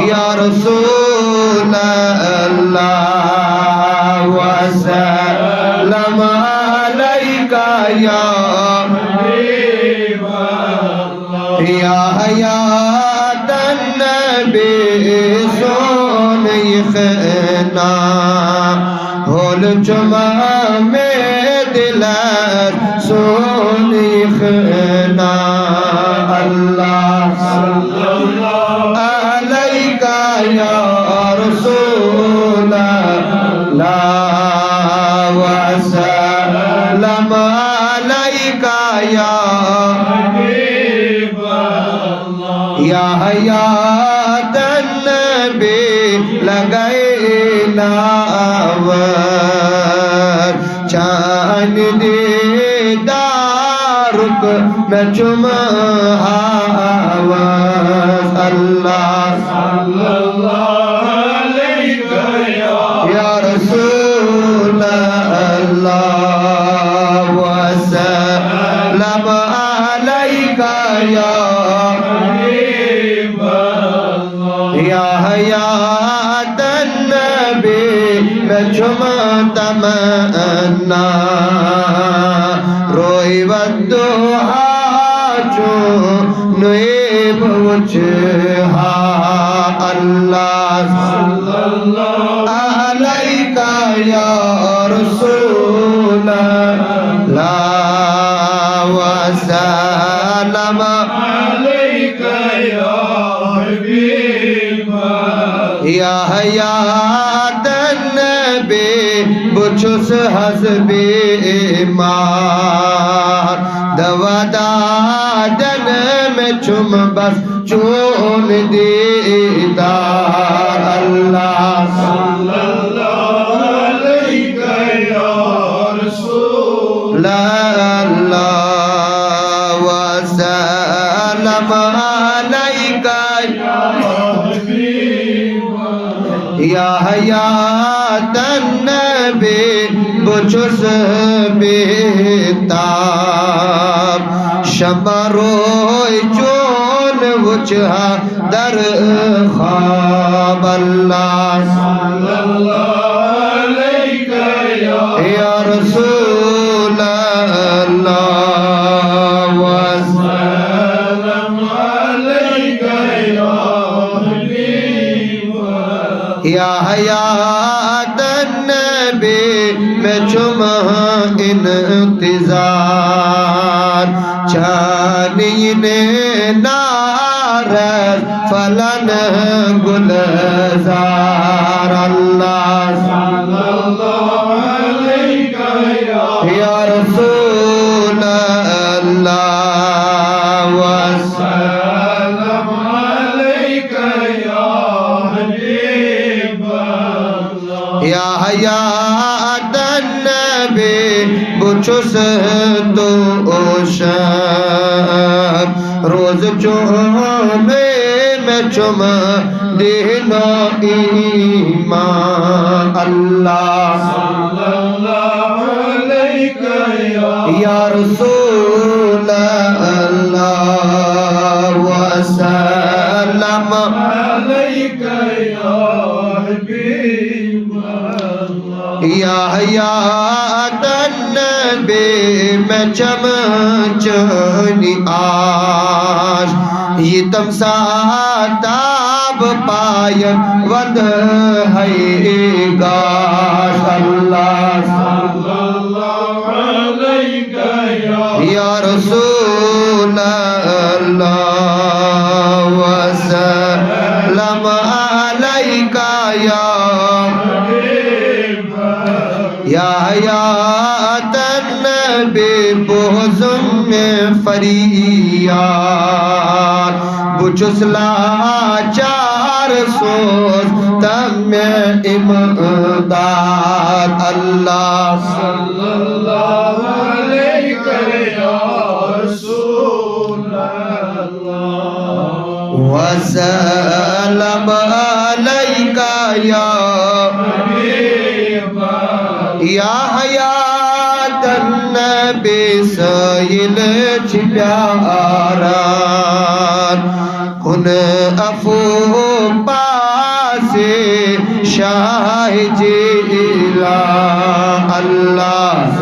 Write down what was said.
या रसूल अल्लाह वसल्लम अलैका या या हयातन नबी सोन यखना होल जुमा में दिलर सोन यखना अल्लाह अलैका या रसूल अल्लाह वसल्लम अलैका या हयातन नबी लगाए नावर चांद दीदारुक न चुमा आवाज़ अल्लाह या रसूल अल्लाह वसल्लम अलैका या हयातन नबी नजुमा तमन्ना रोई वद्दुहा जो नुएब वजहा अल्लाह अलैका या रसूल अल्लाह वसल्लम अलैका या या हयातन नबी बुछुस हसबे मार दवा दादन में चुम बस चून दीदार अल्लाह अलैका या रसूल अल्लाह वसल्लम अलैका या हयातन नबी बुछुस बेताब शमरोय चोन वुचहा दर ख्वाब अल्लाह या रसूल अल्लाह वसल्लम अलैका या हयातन नबी में चुमा इंतजार चानीने नारस फलन गुलजार अल्लाह या रसूल अल्लाह वसल्लम अलैका या हयातन नबी बुछुस दोषम रोज चुमे में चुम देना ईमान अल्लाह या रसूल अल्लाह वसल्लम अलैका या हयातन नबी में चमचनी आश ये तमसा ताब पायन वद है गाश अल्लाह या रसूल अल्लाह वसल्लम अलैका या हयातन नबी बोझम में फरियाद बुझुसला चार सोच तब में इमदाद अल्लाह सल्लल्लाहु अलैहि या रसूल अल्लाह वसल्लम अलैका या हयातन नबी सैल प्यारा कुन अफू पासे शाह जिला अल्लाह